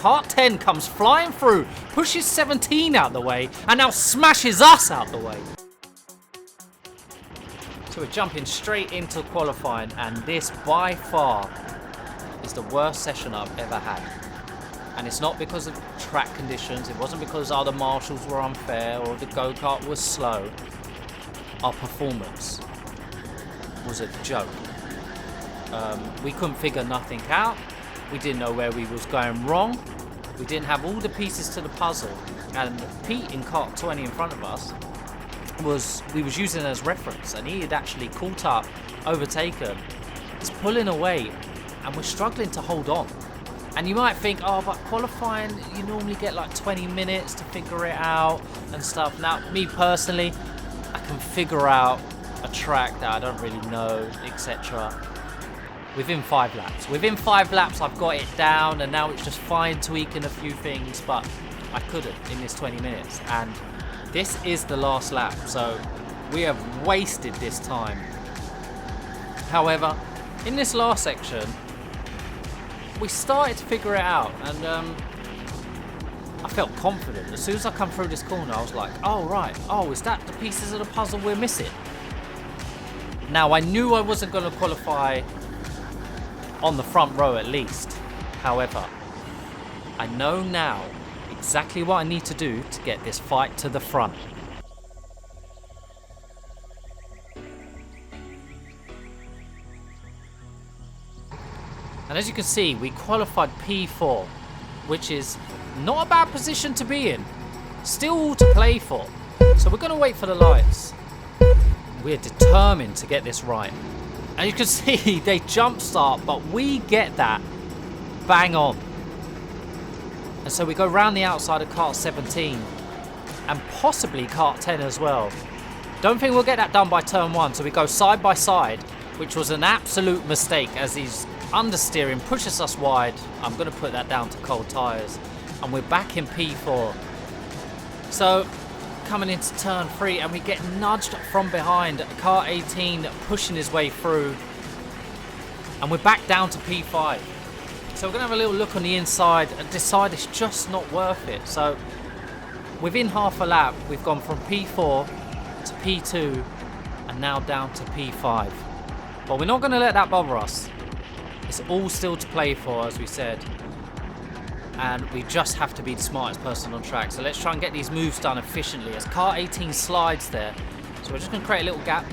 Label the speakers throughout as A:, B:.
A: Kart 10 comes flying through, pushes 17 out the way, and now smashes us out the way. So we're jumping straight into qualifying, and this by far is the worst session I've ever had. And it's not because of track conditions, it wasn't because other marshals were unfair or the go-kart was slow. Our performance was a joke. We couldn't figure nothing out. We didn't know where we was going wrong. We didn't have all the pieces to the puzzle. And Pete in kart 20 in front of us we was using as reference, and he had actually caught up, overtaken. He's pulling away, and we're struggling to hold on. And you might think, oh, but qualifying, you normally get like 20 minutes to figure it out and stuff. Now, me personally, I can figure out a track that I don't really know, etc. within 5 laps. Within 5 laps, I've got it down, and now it's just fine tweaking a few things, but I couldn't in this 20 minutes. And this is the last lap, so we have wasted this time. However, in this last section, we started to figure it out, and I felt confident. As soon as I come through this corner, I was like, oh right, oh, is that the pieces of the puzzle we're missing? Now, I knew I wasn't going to qualify on the front row at least. However, I know now exactly what I need to do to get this fight to the front. And as you can see, we qualified P4, which is not a bad position to be in. Still all to play for. So we're going to wait for the lights. We're determined to get this right. And you can see they jump start, but we get that bang on. And so we go round the outside of kart 17 and possibly kart 10 as well. Don't think we'll get that done by turn 1, so we go side by side, which was an absolute mistake as these understeering pushes us wide. I'm going to put that down to cold tyres, and we're back in P4. So coming into turn 3, and we get nudged from behind. Kart 18 pushing his way through, and we're back down to P5. So we're going to have a little look on the inside and decide it's just not worth it. So within half a lap, we've gone from P4 to P2 and now down to P5. But we're not going to let that bother us. It's all still to play for, as we said. And we just have to be the smartest person on track. So let's try and get these moves done efficiently as Kart 18 slides there. So we're just going to create a little gap,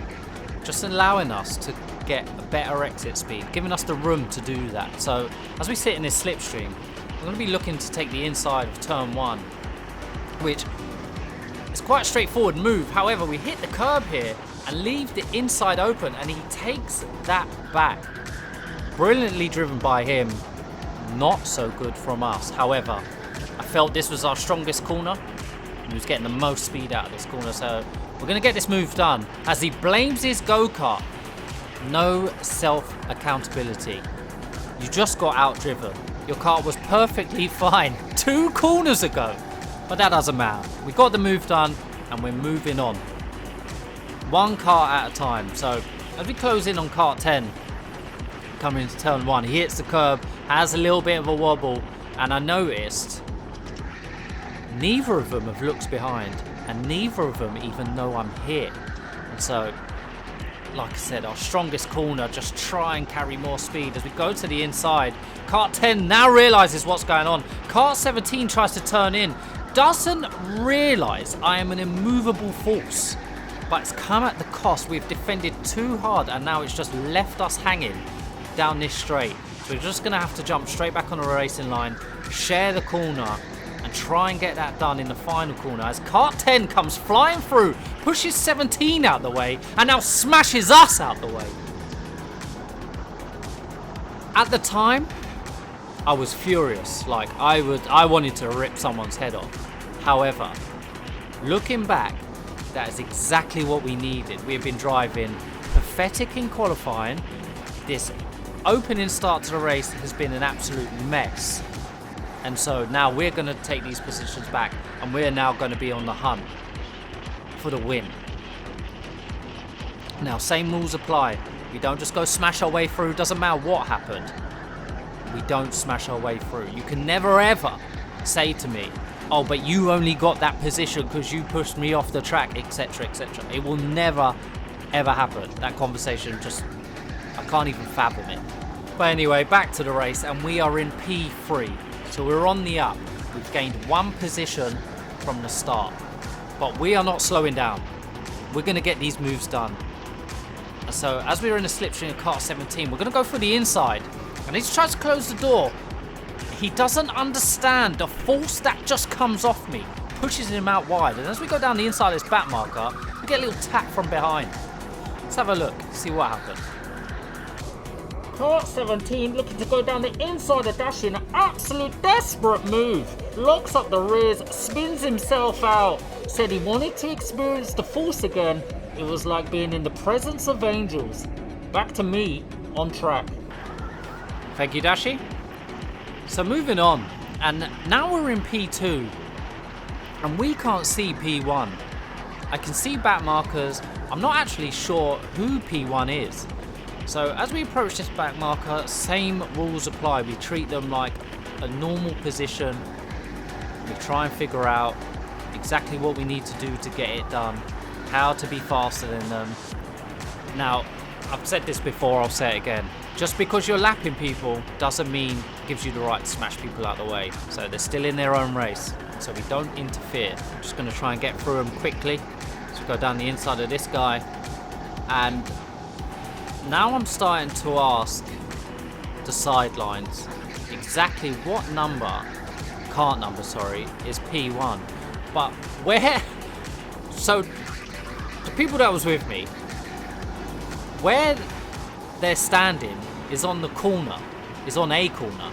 A: just allowing us to get a better exit speed, giving us the room to do that. So as we sit in this slipstream, we're going to be looking to take the inside of turn 1, which is quite a straightforward move. However, we hit the curb here and leave the inside open, and he takes that back. Brilliantly driven by him, not so good from us. However, I felt this was our strongest corner. He was getting the most speed out of this corner, so we're going to get this move done as he blames his go-kart. No self-accountability. You just got outdriven. Your kart was perfectly fine 2 corners ago, but that doesn't matter. We got the move done, and we're moving on. 1 kart at a time. So as we close in on kart 10, coming into turn 1, he hits the curb, has a little bit of a wobble, and I noticed neither of them have looked behind, and neither of them even know I'm here. And so, like I said, our strongest corner, just try and carry more speed as we go to the inside. Kart 10 now realizes what's going on. Kart 17 tries to turn in, doesn't realize I am an immovable force, but it's come at the cost. We've defended too hard, and now it's just left us hanging down this straight. So we're just going to have to jump straight back on the racing line, share the corner, and try and get that done in the final corner as Kart 10 comes flying through, pushes 17 out the way, and now smashes us out the way. At the time, I was furious. Like, I wanted to rip someone's head off. However, looking back, that is exactly what we needed. We have been driving pathetic in qualifying. This opening start to the race has been an absolute mess. And so now we're going to take these positions back, and we're now going to be on the hunt for the win. Now, same rules apply. We don't just go smash our way through, doesn't matter what happened. we don't smash our way through. You can never ever say to me, oh, but you only got that position because you pushed me off the track, etc, etc. It will never ever happen. That conversation just, I can't even fathom it. But anyway, back to the race, and we are in P3. So we're on the up. We've gained 1 position from the start. But we are not slowing down. We're going to get these moves done. So as we're in a slipstream of car 17, we're going to go for the inside. And he tries to close the door. He doesn't understand the force that just comes off me. Pushes him out wide. And as we go down the inside of this back marker, we get a little tap from behind. Let's have a look, see what happened.
B: Car 17 looking to go down the inside of Dash in an absolute desperate move. Locks up the rears, spins himself out. Said he wanted to experience the force again. It was like being in the presence of angels. Back to me on track.
A: Thank you, Dashi. So moving on, and now we're in P2, and we can't see P1. I can see back markers. I'm not actually sure who P1 is. So as we approach this back marker, same rules apply. We treat them like a normal position. We try and figure out exactly what we need to do to get it done, how to be faster than them. Now, I've said this before, I'll say it again. Just because you're lapping people doesn't mean it gives you the right to smash people out of the way. So they're still in their own race. So we don't interfere. I'm just going to try and get through them quickly. So go down the inside of this guy. And now I'm starting to ask the sidelines exactly what cart number, is P1. But where? So the people that was with me, where they're standing is on the corner, is on a corner.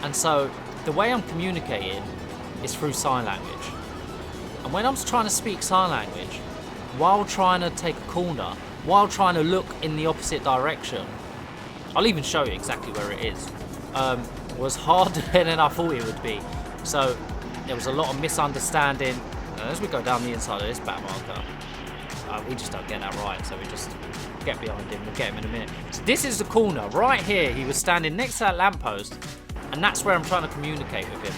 A: And so the way I'm communicating is through sign language. And when I'm trying to speak sign language, while trying to take a corner, while trying to look in the opposite direction, I'll even show you exactly where it is, was harder than I thought it would be. So there was a lot of misunderstanding. And as we go down the inside of this back marker, we just don't get that right, so we just get behind him. We'll get him in a minute. So this is the corner right here. He was standing next to that lamppost, and that's where I'm trying to communicate with him.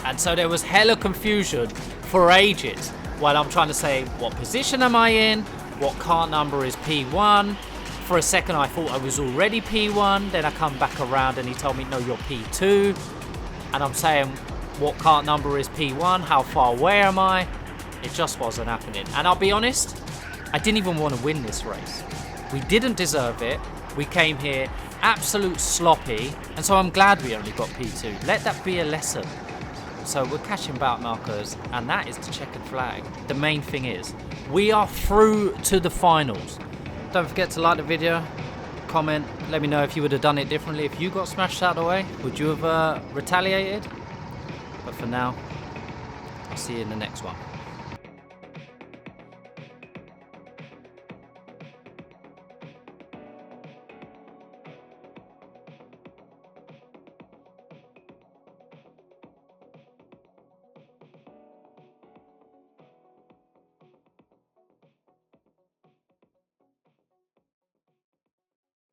A: And so there was hella confusion for ages while I'm trying to say, what position am I in? What cart number is P1? For a second I thought I was already P1, then I come back around and he told me, no, you're P2. And I'm saying, what cart number is P1? How far away am I? It just wasn't happening. And I'll be honest, I didn't even want to win this race. We didn't deserve it. We came here absolute sloppy, and so I'm glad we only got P2. Let that be a lesson. So we're catching back markers, and that is the checkered flag. The main thing is, we are through to the finals. Don't forget to like the video, comment, let me know if you would have done it differently. If you got smashed out of the way, would you have retaliated? But for now, I'll see you in the next one.